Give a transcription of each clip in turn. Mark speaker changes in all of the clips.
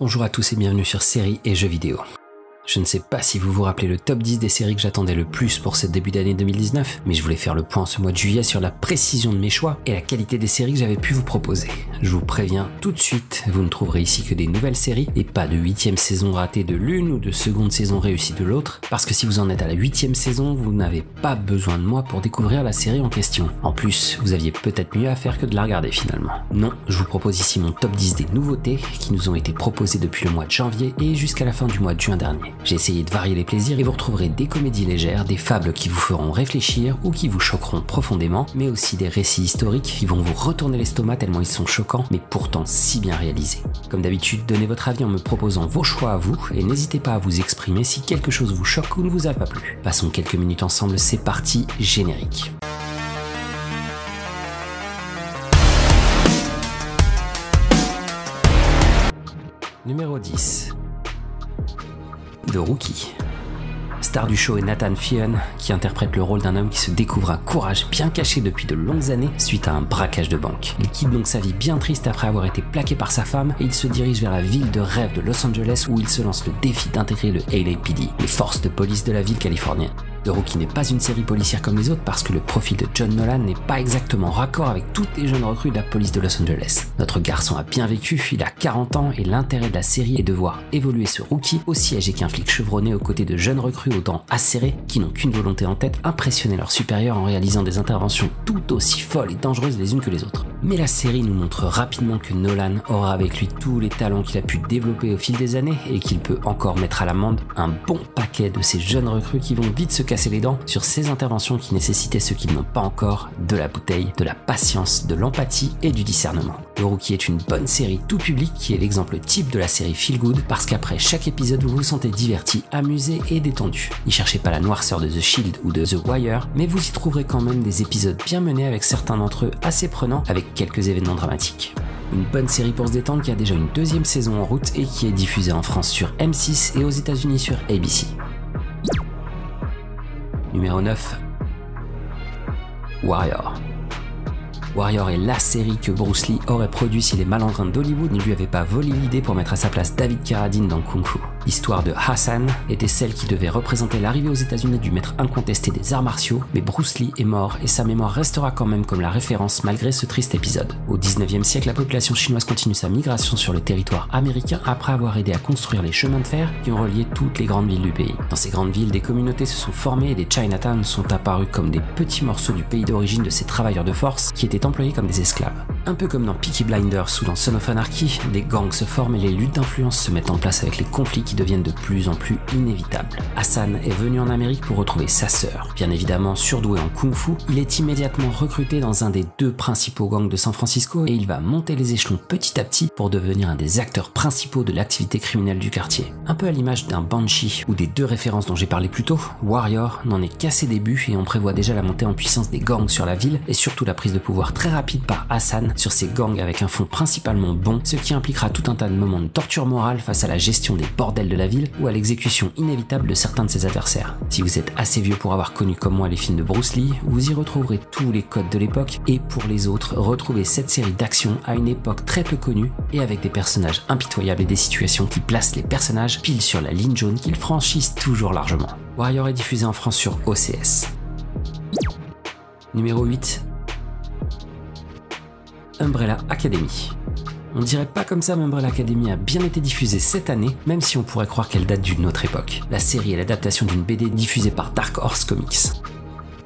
Speaker 1: Bonjour à tous et bienvenue sur Séries et Jeux vidéo. Je ne sais pas si vous vous rappelez le top 10 des séries que j'attendais le plus pour ce début d'année 2019, mais je voulais faire le point ce mois de juillet sur la précision de mes choix et la qualité des séries que j'avais pu vous proposer. Je vous préviens tout de suite, vous ne trouverez ici que des nouvelles séries et pas de 8ème saison ratée de l'une ou de seconde saison réussie de l'autre, parce que si vous en êtes à la 8ème saison, vous n'avez pas besoin de moi pour découvrir la série en question. En plus, vous aviez peut-être mieux à faire que de la regarder finalement. Non, je vous propose ici mon top 10 des nouveautés qui nous ont été proposées depuis le mois de janvier et jusqu'à la fin du mois de juin dernier. J'ai essayé de varier les plaisirs et vous retrouverez des comédies légères, des fables qui vous feront réfléchir ou qui vous choqueront profondément, mais aussi des récits historiques qui vont vous retourner l'estomac tellement ils sont choquants, mais pourtant si bien réalisés. Comme d'habitude, donnez votre avis en me proposant vos choix à vous et n'hésitez pas à vous exprimer si quelque chose vous choque ou ne vous a pas plu. Passons quelques minutes ensemble, c'est parti, générique. Numéro 10. The Rookie. Star du show est Nathan Fillion, qui interprète le rôle d'un homme qui se découvre un courage bien caché depuis de longues années suite à un braquage de banque. Il quitte donc sa vie bien triste après avoir été plaqué par sa femme et il se dirige vers la ville de rêve de Los Angeles où il se lance le défi d'intégrer le LAPD, les forces de police de la ville californienne. The Rookie n'est pas une série policière comme les autres parce que le profil de John Nolan n'est pas exactement raccord avec toutes les jeunes recrues de la police de Los Angeles. Notre garçon a bien vécu, il a 40 ans et l'intérêt de la série est de voir évoluer ce rookie aussi âgé qu'un flic chevronné aux côtés de jeunes recrues aux dents acérées qui n'ont qu'une volonté en tête, impressionner leurs supérieurs en réalisant des interventions tout aussi folles et dangereuses les unes que les autres. Mais la série nous montre rapidement que Nolan aura avec lui tous les talents qu'il a pu développer au fil des années et qu'il peut encore mettre à l'amende un bon paquet de ces jeunes recrues qui vont vite se casser les dents sur ces interventions qui nécessitaient ceux qui n'ont pas encore, de la bouteille, de la patience, de l'empathie et du discernement. The Rookie est une bonne série tout public qui est l'exemple type de la série Feel Good parce qu'après chaque épisode vous vous sentez diverti, amusé et détendu. N'y cherchez pas la noirceur de The Shield ou de The Wire, mais vous y trouverez quand même des épisodes bien menés avec certains d'entre eux assez prenants avec quelques événements dramatiques. Une bonne série pour se détendre qui a déjà une deuxième saison en route et qui est diffusée en France sur M6 et aux États-Unis sur ABC. Numéro 9. Warrior. Warrior est la série que Bruce Lee aurait produit si les malandrins d'Hollywood ne lui avaient pas volé l'idée pour mettre à sa place David Carradine dans Kung Fu. L'histoire de Hassan était celle qui devait représenter l'arrivée aux États-Unis du maître incontesté des arts martiaux, mais Bruce Lee est mort et sa mémoire restera quand même comme la référence malgré ce triste épisode. Au 19e siècle, la population chinoise continue sa migration sur le territoire américain après avoir aidé à construire les chemins de fer qui ont relié toutes les grandes villes du pays. Dans ces grandes villes, des communautés se sont formées et des Chinatowns sont apparus comme des petits morceaux du pays d'origine de ces travailleurs de force qui étaient employés comme des esclaves. Un peu comme dans Peaky Blinders ou dans Son of Anarchy, des gangs se forment et les luttes d'influence se mettent en place avec les conflits qui deviennent de plus en plus inévitables. Hassan est venu en Amérique pour retrouver sa sœur. Bien évidemment surdoué en kung-fu, il est immédiatement recruté dans un des deux principaux gangs de San Francisco et il va monter les échelons petit à petit pour devenir un des acteurs principaux de l'activité criminelle du quartier. Un peu à l'image d'un Banshee ou des deux références dont j'ai parlé plus tôt, Warrior n'en est qu'à ses débuts et on prévoit déjà la montée en puissance des gangs sur la ville et surtout la prise de pouvoir très rapide par Hassan sur ces gangs avec un fond principalement bon, ce qui impliquera tout un tas de moments de torture morale face à la gestion des bordels de la ville ou à l'exécution inévitable de certains de ses adversaires. Si vous êtes assez vieux pour avoir connu comme moi les films de Bruce Lee, vous y retrouverez tous les codes de l'époque et pour les autres, retrouvez cette série d'action à une époque très peu connue et avec des personnages impitoyables et des situations qui placent les personnages pile sur la ligne jaune qu'ils franchissent toujours largement. Warrior est diffusé en France sur OCS. Numéro 8. Umbrella Academy. On dirait pas comme ça, mais Umbrella Academy a bien été diffusée cette année, même si on pourrait croire qu'elle date d'une autre époque. La série est l'adaptation d'une BD diffusée par Dark Horse Comics.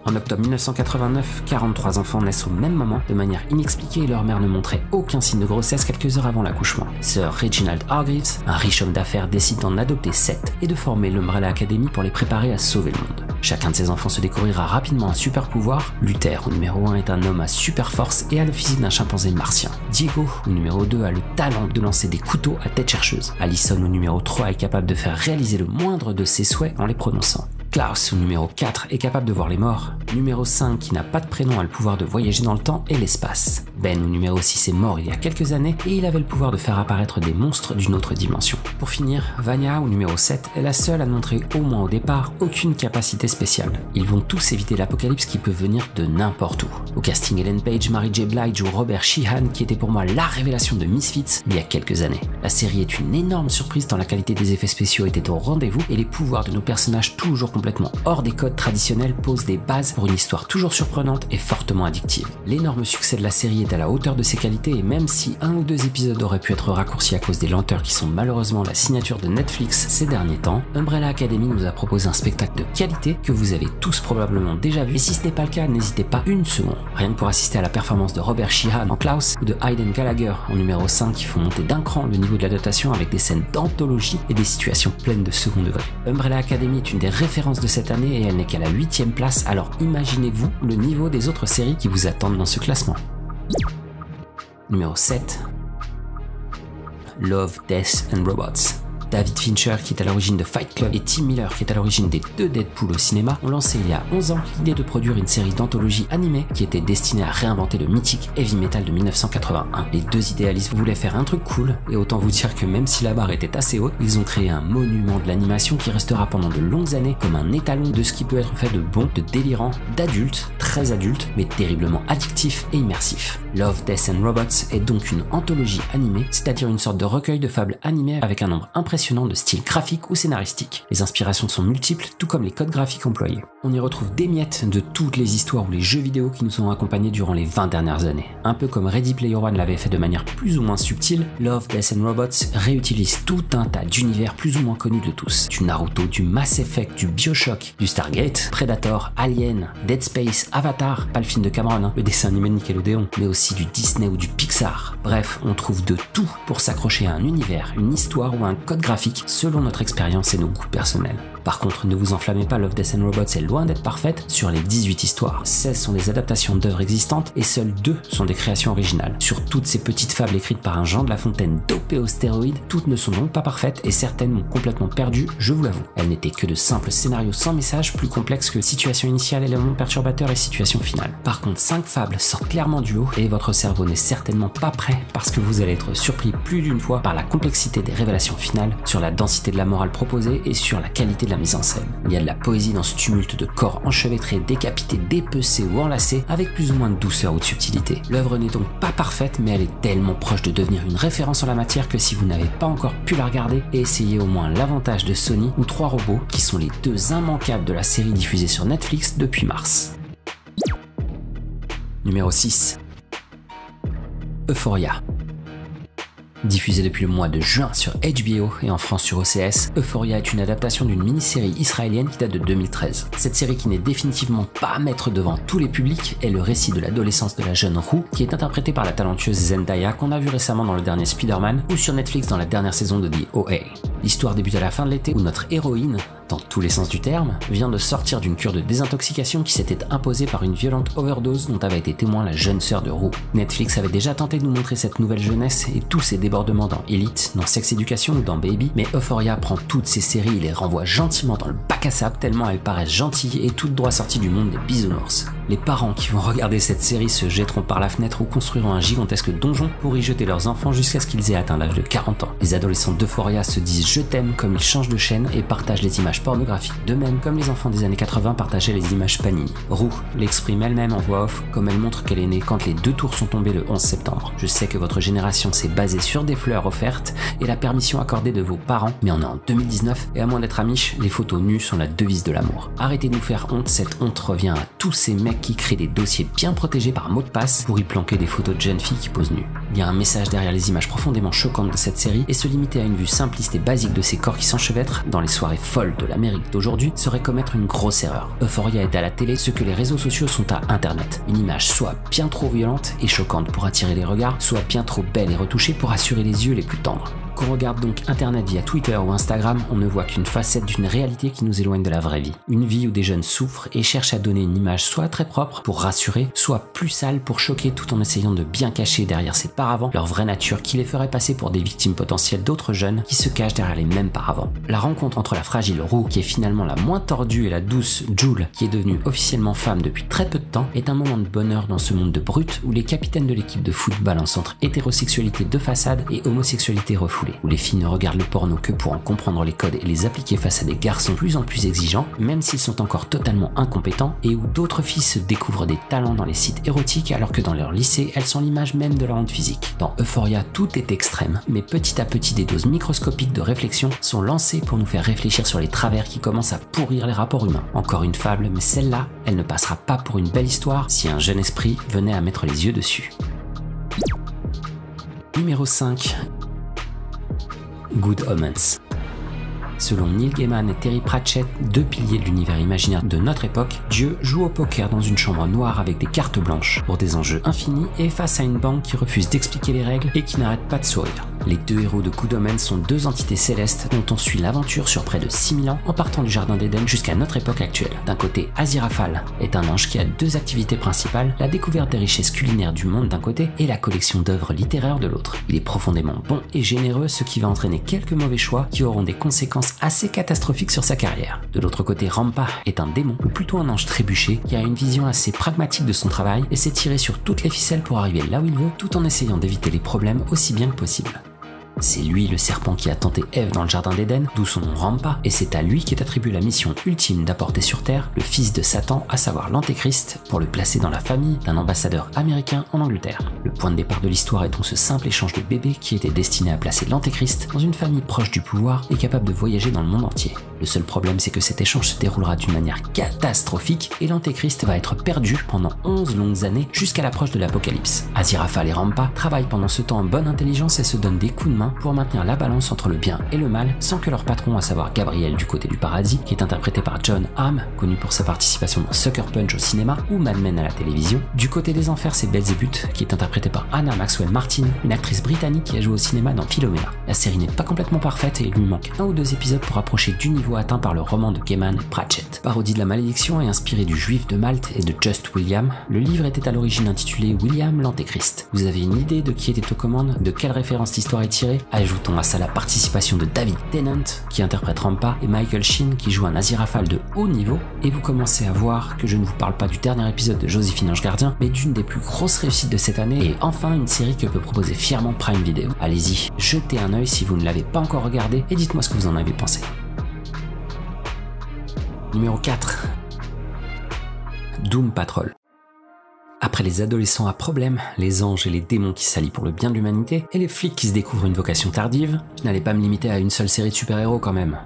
Speaker 1: En octobre 1989, 43 enfants naissent au même moment, de manière inexpliquée et leur mère ne montrait aucun signe de grossesse quelques heures avant l'accouchement. Sir Reginald Hargreaves, un riche homme d'affaires, décide d'en adopter 7 et de former l'Umbrella Academy pour les préparer à sauver le monde. Chacun de ces enfants se découvrira rapidement un super pouvoir. Luther, au numéro 1, est un homme à super force et a le physique d'un chimpanzé martien. Diego, au numéro 2, a le talent de lancer des couteaux à tête chercheuse. Allison, au numéro 3, est capable de faire réaliser le moindre de ses souhaits en les prononçant. Klaus, au numéro 4, est capable de voir les morts. Numéro 5, qui n'a pas de prénom, a le pouvoir de voyager dans le temps et l'espace. Ben au numéro 6 est mort il y a quelques années et il avait le pouvoir de faire apparaître des monstres d'une autre dimension. Pour finir, Vanya au numéro 7 est la seule à ne montrer, au moins au départ, aucune capacité spéciale. Ils vont tous éviter l'apocalypse qui peut venir de n'importe où. Au casting, Ellen Page, Mary J. Blige ou Robert Sheehan qui était pour moi la révélation de Misfits il y a quelques années. La série est une énorme surprise tant la qualité des effets spéciaux était au rendez-vous et les pouvoirs de nos personnages toujours complètement hors des codes traditionnels posent des bases pour une histoire toujours surprenante et fortement addictive. L'énorme succès de la série est à la hauteur de ses qualités et même si un ou deux épisodes auraient pu être raccourcis à cause des lenteurs qui sont malheureusement la signature de Netflix ces derniers temps, Umbrella Academy nous a proposé un spectacle de qualité que vous avez tous probablement déjà vu et si ce n'est pas le cas, n'hésitez pas une seconde. Rien que pour assister à la performance de Robert Sheehan en Klaus ou de Aidan Gallagher en numéro 5 qui font monter d'un cran le niveau de l'adaptation avec des scènes d'anthologie et des situations pleines de second degré. Umbrella Academy est une des références de cette année et elle n'est qu'à la 8e place, alors imaginez-vous le niveau des autres séries qui vous attendent dans ce classement. Numéro 7. Love, Death and Robots. David Fincher, qui est à l'origine de Fight Club, et Tim Miller, qui est à l'origine des 2 Deadpool au cinéma, ont lancé il y a 11 ans l'idée de produire une série d'anthologie animée qui était destinée à réinventer le mythique heavy metal de 1981. Les deux idéalistes voulaient faire un truc cool, et autant vous dire que même si la barre était assez haute, ils ont créé un monument de l'animation qui restera pendant de longues années comme un étalon de ce qui peut être fait de bon, de délirant, d'adulte, très adulte, mais terriblement addictif et immersif. Love, Death and Robots est donc une anthologie animée, c'est-à-dire une sorte de recueil de fables animées avec un nombre impressionnant de styles graphiques ou scénaristiques. Les inspirations sont multiples, tout comme les codes graphiques employés. On y retrouve des miettes de toutes les histoires ou les jeux vidéo qui nous ont accompagnés durant les 20 dernières années. Un peu comme Ready Player One l'avait fait de manière plus ou moins subtile, Love, Death and Robots réutilise tout un tas d'univers plus ou moins connus de tous. Du Naruto, du Mass Effect, du Bioshock, du Stargate, Predator, Alien, Dead Space, Avatar, pas le film de Cameron, le dessin animé de Nickelodeon, mais aussi du Disney ou du Pixar. Bref, on trouve de tout pour s'accrocher à un univers, une histoire ou un code graphique selon notre expérience et nos goûts personnels. Par contre, ne vous enflammez pas, Love, Death and Robots est loin d'être parfaite. Sur les 18 histoires, 16 sont des adaptations d'œuvres existantes et seules 2 sont des créations originales. Sur toutes ces petites fables écrites par un Jean de La Fontaine dopé aux stéroïdes, toutes ne sont donc pas parfaites et certaines m'ont complètement perdu, je vous l'avoue. Elles n'étaient que de simples scénarios sans message plus complexes que situation initiale, élément perturbateur et situation finale. Par contre, 5 fables sortent clairement du lot et votre cerveau n'est certainement pas prêt parce que vous allez être surpris plus d'une fois par la complexité des révélations finales, sur la densité de la morale proposée et sur la qualité de la mise en scène. Il y a de la poésie dans ce tumulte de corps enchevêtrés, décapités, dépecés ou enlacés, avec plus ou moins de douceur ou de subtilité. L'œuvre n'est donc pas parfaite, mais elle est tellement proche de devenir une référence en la matière que si vous n'avez pas encore pu la regarder, essayez au moins l'avantage de Sony ou 3 robots, qui sont les 2 immanquables de la série diffusée sur Netflix depuis mars. Numéro 6. Euphoria. Diffusée depuis le mois de juin sur HBO et en France sur OCS, Euphoria est une adaptation d'une mini-série israélienne qui date de 2013. Cette série, qui n'est définitivement pas à mettre devant tous les publics, est le récit de l'adolescence de la jeune Rue, qui est interprétée par la talentueuse Zendaya qu'on a vu récemment dans le dernier Spider-Man ou sur Netflix dans la dernière saison de The OA. L'histoire débute à la fin de l'été où notre héroïne, dans tous les sens du terme, vient de sortir d'une cure de désintoxication qui s'était imposée par une violente overdose dont avait été témoin la jeune sœur de Rue. Netflix avait déjà tenté de nous montrer cette nouvelle jeunesse et tous ses débordements dans Elite, dans Sex Education ou dans Baby, mais Euphoria prend toutes ces séries et les renvoie gentiment dans le bac à sable tellement elles paraissent gentilles et toutes droit sorties du monde des bisounours. Les parents qui vont regarder cette série se jetteront par la fenêtre ou construiront un gigantesque donjon pour y jeter leurs enfants jusqu'à ce qu'ils aient atteint l'âge de 40 ans. Les adolescents d'Euphoria se disent je t'aime comme ils changent de chaîne et partagent les images pornographiques d'eux-mêmes comme les enfants des années 80 partageaient les images Panini. Rue l'exprime elle-même en voix off comme elle montre qu'elle est née quand les 2 tours sont tombés le 11 septembre. Je sais que votre génération s'est basée sur des fleurs offertes et la permission accordée de vos parents, mais on est en 2019 et à moins d'être amiche, les photos nues sont la devise de l'amour. Arrêtez de nous faire honte, cette honte revient à tous ces mecs qui créent des dossiers bien protégés par mot de passe pour y planquer des photos de jeunes filles qui posent nues. Il y a un message derrière les images profondément choquantes de cette série et se limiter à une vue simpliste et basique de ces corps qui s'enchevêtrent dans les soirées folles de l'Amérique d'aujourd'hui serait commettre une grosse erreur. Euphoria est à la télé ce que les réseaux sociaux sont à internet. Une image soit bien trop violente et choquante pour attirer les regards, soit bien trop belle et retouchée pour assurer les yeux les plus tendres. Quand on regarde donc internet via Twitter ou Instagram, on ne voit qu'une facette d'une réalité qui nous éloigne de la vraie vie. Une vie où des jeunes souffrent et cherchent à donner une image soit très propre pour rassurer, soit plus sale pour choquer tout en essayant de bien cacher derrière ces paravents leur vraie nature qui les ferait passer pour des victimes potentielles d'autres jeunes qui se cachent derrière les mêmes paravents. La rencontre entre la fragile Rue, qui est finalement la moins tordue, et la douce Jule, qui est devenue officiellement femme depuis très peu de temps, est un moment de bonheur dans ce monde de brutes où les capitaines de l'équipe de foot balancent entre hétérosexualité de façade et homosexualité refoulée, où les filles ne regardent le porno que pour en comprendre les codes et les appliquer face à des garçons de plus en plus exigeants, même s'ils sont encore totalement incompétents, et où d'autres filles se découvrent des talents dans les sites érotiques alors que dans leur lycée, elles sont l'image même de leur honte physique. Dans Euphoria, tout est extrême, mais petit à petit des doses microscopiques de réflexion sont lancées pour nous faire réfléchir sur les travers qui commencent à pourrir les rapports humains. Encore une fable, mais celle-là, elle ne passera pas pour une belle histoire si un jeune esprit venait à mettre les yeux dessus. Numéro 5. Good Omens. Selon Neil Gaiman et Terry Pratchett, deux piliers de l'univers imaginaire de notre époque, Dieu joue au poker dans une chambre noire avec des cartes blanches pour des enjeux infinis et face à une banque qui refuse d'expliquer les règles et qui n'arrête pas de sourire. Les deux héros de Good Omens sont deux entités célestes dont on suit l'aventure sur près de 6000 ans en partant du Jardin d'Éden jusqu'à notre époque actuelle. D'un côté, Aziraphale est un ange qui a deux activités principales, la découverte des richesses culinaires du monde d'un côté et la collection d'œuvres littéraires de l'autre. Il est profondément bon et généreux, ce qui va entraîner quelques mauvais choix qui auront des conséquences assez catastrophiques sur sa carrière. De l'autre côté, Rampa est un démon, ou plutôt un ange trébuché, qui a une vision assez pragmatique de son travail et s'est tiré sur toutes les ficelles pour arriver là où il veut, tout en essayant d'éviter les problèmes aussi bien que possible. C'est lui le serpent qui a tenté Ève dans le Jardin d'Éden, d'où son nom Rampa, et c'est à lui qu'est attribuée la mission ultime d'apporter sur Terre le fils de Satan, à savoir l'Antéchrist, pour le placer dans la famille d'un ambassadeur américain en Angleterre. Le point de départ de l'histoire est donc ce simple échange de bébés qui était destiné à placer l'Antéchrist dans une famille proche du pouvoir et capable de voyager dans le monde entier. Le seul problème, c'est que cet échange se déroulera d'une manière catastrophique et l'Antéchrist va être perdu pendant 11 longues années jusqu'à l'approche de l'apocalypse. Aziraphale et Rampa travaillent pendant ce temps en bonne intelligence et se donnent des coups de main pour maintenir la balance entre le bien et le mal sans que leur patron, à savoir Gabriel du côté du paradis, qui est interprété par John Hamm, connu pour sa participation dans Sucker Punch au cinéma ou Mad Men à la télévision. Du côté des enfers, c'est Belzébuth, qui est interprété par Anna Maxwell Martin, une actrice britannique qui a joué au cinéma dans Philomena. La série n'est pas complètement parfaite et il lui manque 1 ou 2 épisodes pour approcher du niveau atteint par le roman de Gaiman et Pratchett. Parodie de la malédiction et inspiré du Juif de Malte et de Just William, le livre était à l'origine intitulé William l'Antéchrist. Vous avez une idée de qui était aux commandes, de quelle référence l'histoire est tirée? Ajoutons à ça la participation de David Tennant, qui interprète Rampa, et Michael Sheen, qui joue un Aziraphale de haut niveau, et vous commencez à voir que je ne vous parle pas du dernier épisode de Joséphine Ange Gardien, mais d'une des plus grosses réussites de cette année, et enfin une série que peut proposer fièrement Prime Video. Allez-y, jetez un œil si vous ne l'avez pas encore regardé, et dites-moi ce que vous en avez pensé. Numéro 4. Doom Patrol. Après les adolescents à problème, les anges et les démons qui s'allient pour le bien de l'humanité, et les flics qui se découvrent une vocation tardive, je n'allais pas me limiter à une seule série de super-héros quand même.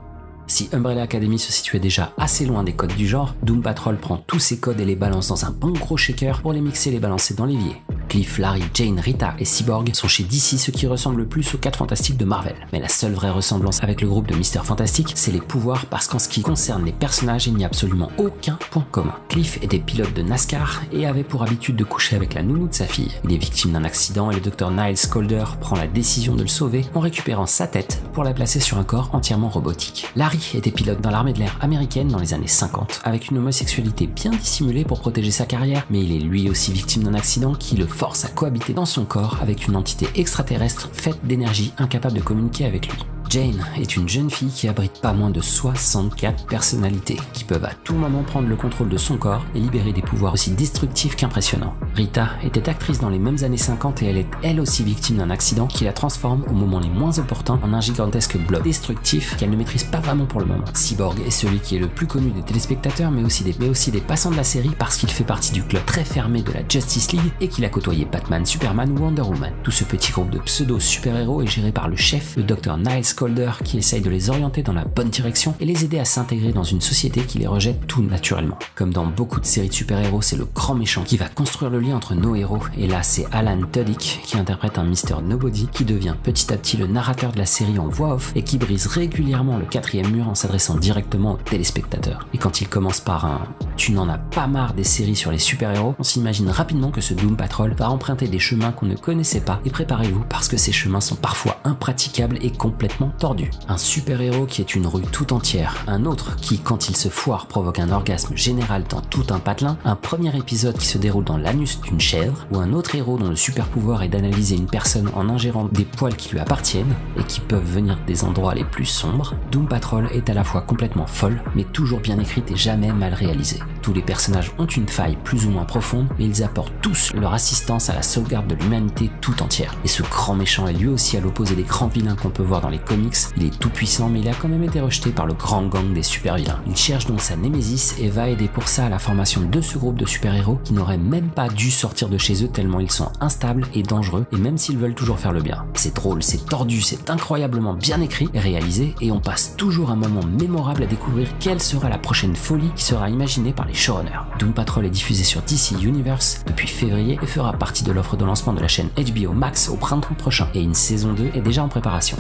Speaker 1: Si Umbrella Academy se situait déjà assez loin des codes du genre, Doom Patrol prend tous ces codes et les balance dans un bon gros shaker pour les mixer et les balancer dans l'évier. Cliff, Larry, Jane, Rita et Cyborg sont chez DC ce qui ressemble le plus aux 4 Fantastiques de Marvel. Mais la seule vraie ressemblance avec le groupe de Mr Fantastic, c'est les pouvoirs, parce qu'en ce qui concerne les personnages, il n'y a absolument aucun point commun. Cliff était pilote de NASCAR et avait pour habitude de coucher avec la nounou de sa fille. Il est victime d'un accident et le docteur Niles Calder prend la décision de le sauver en récupérant sa tête pour la placer sur un corps entièrement robotique. Larry était pilote dans l'armée de l'air américaine dans les années 50, avec une homosexualité bien dissimulée pour protéger sa carrière, mais il est lui aussi victime d'un accident qui le force à cohabiter dans son corps avec une entité extraterrestre faite d'énergie incapable de communiquer avec lui. Jane est une jeune fille qui abrite pas moins de 64 personnalités qui peuvent à tout moment prendre le contrôle de son corps et libérer des pouvoirs aussi destructifs qu'impressionnants. Rita était actrice dans les mêmes années 50 et elle est elle aussi victime d'un accident qui la transforme au moment les moins opportuns en un gigantesque blob destructif qu'elle ne maîtrise pas vraiment pour le moment. Cyborg est celui qui est le plus connu des téléspectateurs mais aussi des passants de la série parce qu'il fait partie du club très fermé de la Justice League et qu'il a côtoyé Batman, Superman ou Wonder Woman. Tout ce petit groupe de pseudo super-héros est géré par le chef, le Dr Niles Calder qui essaye de les orienter dans la bonne direction et les aider à s'intégrer dans une société qui les rejette tout naturellement. Comme dans beaucoup de séries de super-héros, c'est le grand méchant qui va construire le lien entre nos héros, et là c'est Alan Tudyk qui interprète un Mr. Nobody qui devient petit à petit le narrateur de la série en voix off et qui brise régulièrement le 4e mur en s'adressant directement aux téléspectateurs. Et quand il commence par un « tu n'en as pas marre des séries sur les super-héros », on s'imagine rapidement que ce Doom Patrol va emprunter des chemins qu'on ne connaissait pas, et préparez-vous parce que ces chemins sont parfois impraticables et complètement tordus. Un super-héros qui est une rue tout entière, un autre qui, quand il se foire, provoque un orgasme général dans tout un patelin, un premier épisode qui se déroule dans l'anus d'une chèvre, ou un autre héros dont le super pouvoir est d'analyser une personne en ingérant des poils qui lui appartiennent et qui peuvent venir des endroits les plus sombres, Doom Patrol est à la fois complètement folle, mais toujours bien écrite et jamais mal réalisée. Tous les personnages ont une faille plus ou moins profonde, mais ils apportent tous leur assistance à la sauvegarde de l'humanité tout entière. Et ce grand méchant est lui aussi à l'opposé des grands vilains qu'on peut voir dans les comics. Il est tout puissant, mais il a quand même été rejeté par le grand gang des super vilains. Il cherche donc sa némésis et va aider pour ça à la formation de ce groupe de super-héros qui n'auraient même pas dû sortir de chez eux tellement ils sont instables et dangereux, et même s'ils veulent toujours faire le bien. C'est drôle, c'est tordu, c'est incroyablement bien écrit et réalisé, et on passe toujours un moment mémorable à découvrir quelle sera la prochaine folie qui sera imaginée par les showrunners. Doom Patrol est diffusé sur DC Universe depuis février et fera partie de l'offre de lancement de la chaîne HBO Max au printemps prochain, et une saison 2 est déjà en préparation.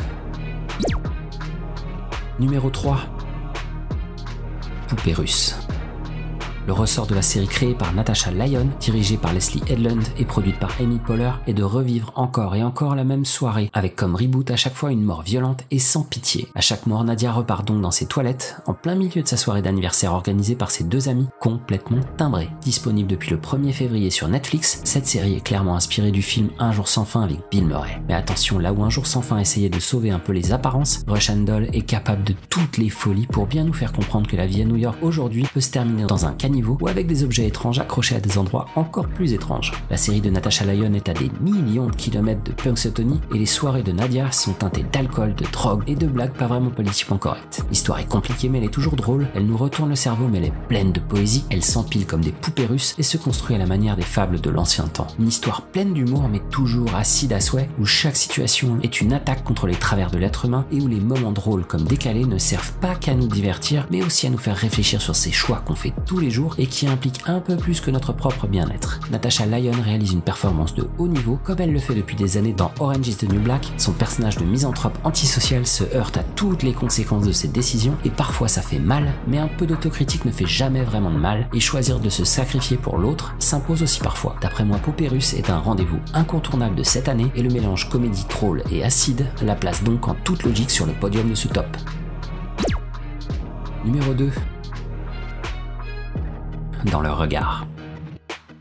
Speaker 1: Numéro 3. Poupée russe. Le ressort de la série créée par Natasha Lyonne, dirigée par Leslie Headland et produite par Amy Poehler, est de revivre encore et encore la même soirée, avec comme reboot à chaque fois une mort violente et sans pitié. À chaque mort, Nadia repart donc dans ses toilettes, en plein milieu de sa soirée d'anniversaire organisée par ses deux amis, complètement timbrés. Disponible depuis le 1er février sur Netflix, cette série est clairement inspirée du film Un jour sans fin avec Bill Murray. Mais attention, là où Un jour sans fin essayait de sauver un peu les apparences, Russian Doll est capable de toutes les folies pour bien nous faire comprendre que la vie à New York aujourd'hui peut se terminer dans un caniveau ou avec des objets étranges accrochés à des endroits encore plus étranges. La série de Natasha Lyonne est à des millions de kilomètres de punxsutawney et les soirées de Nadia sont teintées d'alcool, de drogue et de blagues pas vraiment politiquement correctes. L'histoire est compliquée mais elle est toujours drôle, elle nous retourne le cerveau mais elle est pleine de poésie, elle s'empile comme des poupées russes et se construit à la manière des fables de l'ancien temps. Une histoire pleine d'humour mais toujours acide à souhait, où chaque situation est une attaque contre les travers de l'être humain et où les moments drôles comme décalés ne servent pas qu'à nous divertir mais aussi à nous faire réfléchir sur ces choix qu'on fait tous les jours et qui implique un peu plus que notre propre bien-être. Natasha Lyonne réalise une performance de haut niveau, comme elle le fait depuis des années dans Orange is the New Black. Son personnage de misanthrope antisocial se heurte à toutes les conséquences de ses décisions, et parfois ça fait mal, mais un peu d'autocritique ne fait jamais vraiment de mal, et choisir de se sacrifier pour l'autre s'impose aussi parfois. D'après moi, Poupée russe est un rendez-vous incontournable de cette année, et le mélange comédie drôle et acide la place donc en toute logique sur le podium de ce top. Numéro 2. Dans leur regard.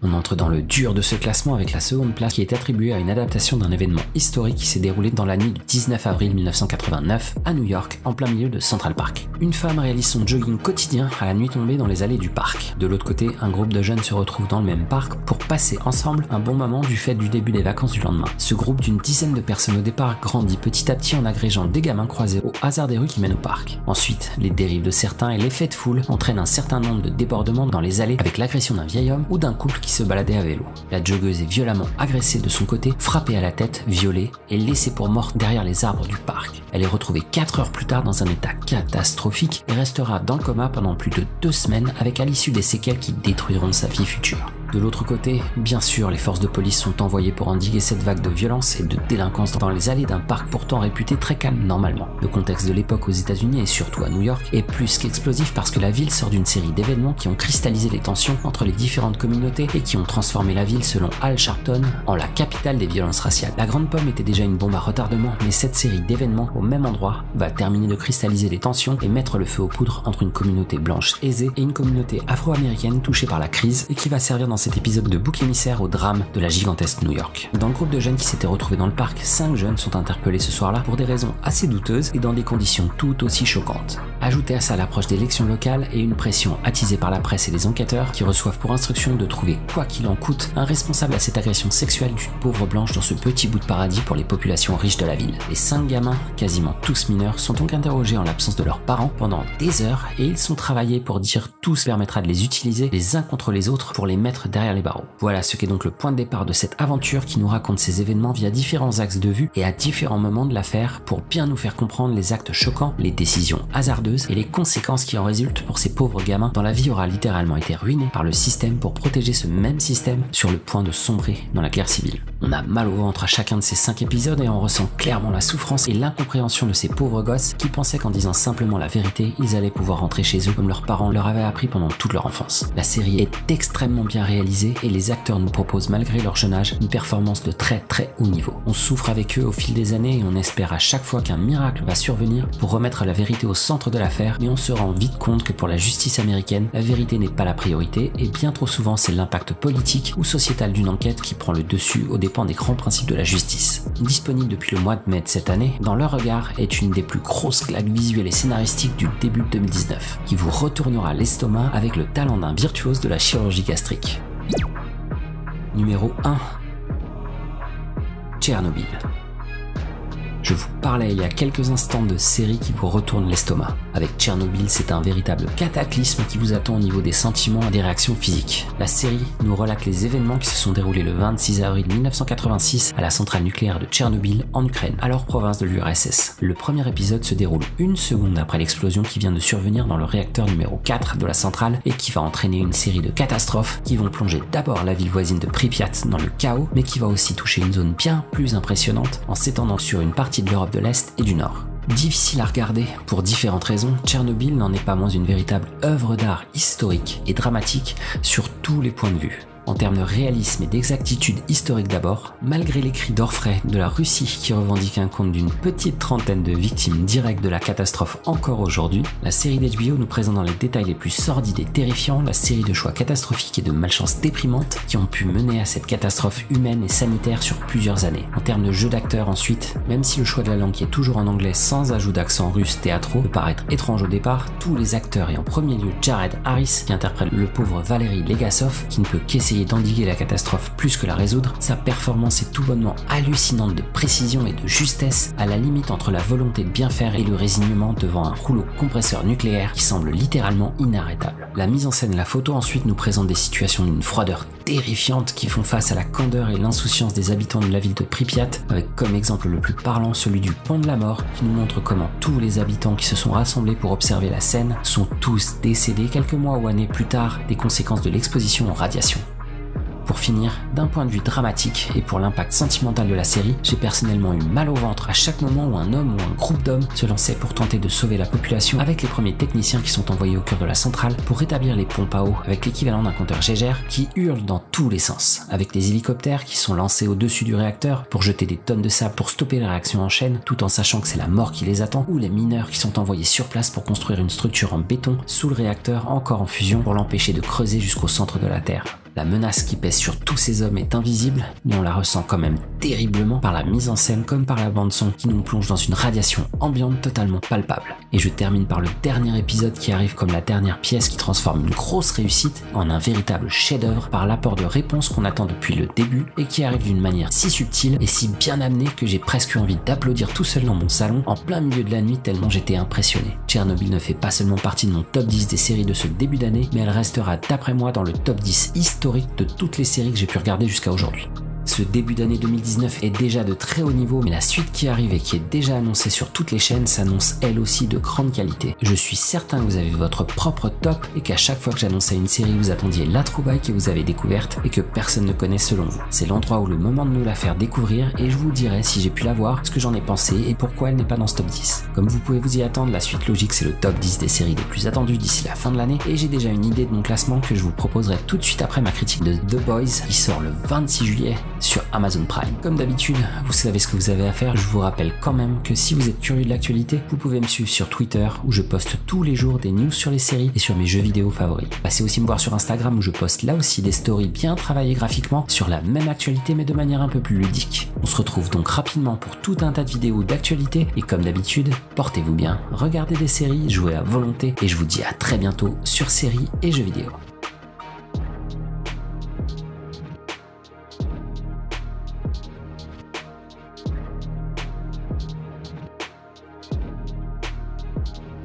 Speaker 1: On entre dans le dur de ce classement avec la seconde place qui est attribuée à une adaptation d'un événement historique qui s'est déroulé dans la nuit du 19 avril 1989 à New York, en plein milieu de Central Park. Une femme réalise son jogging quotidien à la nuit tombée dans les allées du parc. De l'autre côté, un groupe de jeunes se retrouve dans le même parc pour passer ensemble un bon moment du fait du début des vacances du lendemain. Ce groupe d'une dizaine de personnes au départ grandit petit à petit en agrégeant des gamins croisés au hasard des rues qui mènent au parc. Ensuite, les dérives de certains et l'effet de foule entraînent un certain nombre de débordements dans les allées avec l'agression d'un vieil homme ou d'un couple qui se baladait à vélo. La joggeuse est violemment agressée de son côté, frappée à la tête, violée et laissée pour morte derrière les arbres du parc. Elle est retrouvée 4 heures plus tard dans un état catastrophique et restera dans le coma pendant plus de 2 semaines avec à l'issue des séquelles qui détruiront sa vie future. De l'autre côté, bien sûr, les forces de police sont envoyées pour endiguer cette vague de violence et de délinquance dans les allées d'un parc pourtant réputé très calme normalement. Le contexte de l'époque aux États-Unis et surtout à New York est plus qu'explosif parce que la ville sort d'une série d'événements qui ont cristallisé les tensions entre les différentes communautés et qui ont transformé la ville, selon Al Sharpton, en la capitale des violences raciales. La Grande Pomme était déjà une bombe à retardement, mais cette série d'événements au même endroit va terminer de cristalliser les tensions et mettre le feu aux poudres entre une communauté blanche aisée et une communauté afro-américaine touchée par la crise et qui va servir dans cet épisode de bouc émissaire au drame de la gigantesque New York. Dans le groupe de jeunes qui s'étaient retrouvés dans le parc, 5 jeunes sont interpellés ce soir-là pour des raisons assez douteuses et dans des conditions tout aussi choquantes. Ajoutez à ça l'approche d'élections locales et une pression attisée par la presse et les enquêteurs qui reçoivent pour instruction de trouver quoi qu'il en coûte un responsable à cette agression sexuelle d'une pauvre blanche dans ce petit bout de paradis pour les populations riches de la ville. Les 5 gamins, quasiment tous mineurs, sont donc interrogés en l'absence de leurs parents pendant des heures et ils sont travaillés pour dire tout ce qui permettra de les utiliser les uns contre les autres pour les mettre derrière les barreaux. Voilà ce qu'est donc le point de départ de cette aventure qui nous raconte ces événements via différents axes de vue et à différents moments de l'affaire pour bien nous faire comprendre les actes choquants, les décisions hasardeuses et les conséquences qui en résultent pour ces pauvres gamins dont la vie aura littéralement été ruinée par le système pour protéger ce même système sur le point de sombrer dans la guerre civile. On a mal au ventre à chacun de ces 5 épisodes et on ressent clairement la souffrance et l'incompréhension de ces pauvres gosses qui pensaient qu'en disant simplement la vérité, ils allaient pouvoir rentrer chez eux comme leurs parents leur avaient appris pendant toute leur enfance. La série est extrêmement bien réalisée et les acteurs nous proposent malgré leur jeune âge une performance de très haut niveau. On souffre avec eux au fil des années et on espère à chaque fois qu'un miracle va survenir pour remettre la vérité au centre de l'affaire, mais on se rend vite compte que pour la justice américaine, la vérité n'est pas la priorité et bien trop souvent c'est l'impact politique ou sociétal d'une enquête qui prend le dessus aux dépens des grands principes de la justice. Disponible depuis le mois de mai de cette année, Dans leur regard est une des plus grosses claques visuelles et scénaristiques du début de 2019, qui vous retournera l'estomac avec le talent d'un virtuose de la chirurgie gastrique. Numéro 1. Tchernobyl. Je vous parlais il y a quelques instants de séries qui vous retournent l'estomac. Avec Tchernobyl, c'est un véritable cataclysme qui vous attend au niveau des sentiments et des réactions physiques. La série nous relate les événements qui se sont déroulés le 26 avril 1986 à la centrale nucléaire de Tchernobyl en Ukraine, alors province de l'URSS. Le premier épisode se déroule 1 seconde après l'explosion qui vient de survenir dans le réacteur numéro 4 de la centrale et qui va entraîner une série de catastrophes qui vont plonger d'abord la ville voisine de Pripyat dans le chaos, mais qui va aussi toucher une zone bien plus impressionnante en s'étendant sur une partie de l'Europe de l'Est et du Nord. Difficile à regarder pour différentes raisons, Tchernobyl n'en est pas moins une véritable œuvre d'art historique et dramatique sur tous les points de vue. En termes de réalisme et d'exactitude historique d'abord, malgré les cris d'orfraie de la Russie qui revendique un compte d'une petite trentaine de victimes directes de la catastrophe encore aujourd'hui, la série d'HBO nous présente dans les détails les plus sordides et terrifiants la série de choix catastrophiques et de malchance déprimantes qui ont pu mener à cette catastrophe humaine et sanitaire sur plusieurs années. En termes de jeu d'acteurs ensuite, même si le choix de la langue qui est toujours en anglais sans ajout d'accent russe théâtraux peut paraître étrange au départ, tous les acteurs et en premier lieu Jared Harris qui interprète le pauvre Valery Legasov qui ne peut qu'essayer d'endiguer la catastrophe plus que la résoudre, sa performance est tout bonnement hallucinante de précision et de justesse, à la limite entre la volonté de bien faire et le résignement devant un rouleau compresseur nucléaire qui semble littéralement inarrêtable. La mise en scène et la photo ensuite nous présentent des situations d'une froideur terrifiante qui font face à la candeur et l'insouciance des habitants de la ville de Pripyat, avec comme exemple le plus parlant celui du pont de la mort qui nous montre comment tous les habitants qui se sont rassemblés pour observer la scène sont tous décédés quelques mois ou années plus tard des conséquences de l'exposition aux radiations. Pour finir, d'un point de vue dramatique et pour l'impact sentimental de la série, j'ai personnellement eu mal au ventre à chaque moment où un homme ou un groupe d'hommes se lançait pour tenter de sauver la population avec les premiers techniciens qui sont envoyés au cœur de la centrale pour rétablir les pompes à eau avec l'équivalent d'un compteur Gégère qui hurle dans tous les sens, avec des hélicoptères qui sont lancés au-dessus du réacteur pour jeter des tonnes de sable pour stopper la réaction en chaîne tout en sachant que c'est la mort qui les attend, ou les mineurs qui sont envoyés sur place pour construire une structure en béton sous le réacteur encore en fusion pour l'empêcher de creuser jusqu'au centre de la Terre. La menace qui pèse sur tous ces hommes est invisible, mais on la ressent quand même terriblement par la mise en scène comme par la bande-son qui nous plonge dans une radiation ambiante totalement palpable. Et je termine par le dernier épisode qui arrive comme la dernière pièce qui transforme une grosse réussite en un véritable chef-d'œuvre par l'apport de réponses qu'on attend depuis le début et qui arrive d'une manière si subtile et si bien amenée que j'ai presque eu envie d'applaudir tout seul dans mon salon en plein milieu de la nuit tellement j'étais impressionné. Tchernobyl ne fait pas seulement partie de mon top 10 des séries de ce début d'année, mais elle restera d'après moi dans le top 10 historique de toutes les séries que j'ai pu regarder jusqu'à aujourd'hui. Ce début d'année 2019 est déjà de très haut niveau, mais la suite qui arrive et qui est déjà annoncée sur toutes les chaînes s'annonce elle aussi de grande qualité. Je suis certain que vous avez votre propre top et qu'à chaque fois que j'annonçais une série, vous attendiez la trouvaille que vous avez découverte et que personne ne connaît selon vous. C'est l'endroit où le moment de nous la faire découvrir et je vous dirai si j'ai pu la voir, ce que j'en ai pensé et pourquoi elle n'est pas dans ce top 10. Comme vous pouvez vous y attendre, la suite logique c'est le top 10 des séries les plus attendues d'ici la fin de l'année et j'ai déjà une idée de mon classement que je vous proposerai tout de suite après ma critique de The Boys qui sort le 26 juillet. sur Amazon Prime. Comme d'habitude, vous savez ce que vous avez à faire. Je vous rappelle quand même que si vous êtes curieux de l'actualité, vous pouvez me suivre sur Twitter où je poste tous les jours des news sur les séries et sur mes jeux vidéo favoris. Passez aussi me voir sur Instagram où je poste là aussi des stories bien travaillées graphiquement sur la même actualité mais de manière un peu plus ludique. On se retrouve donc rapidement pour tout un tas de vidéos d'actualité et comme d'habitude, portez-vous bien, regardez des séries, jouez à volonté et je vous dis à très bientôt sur séries et jeux vidéo.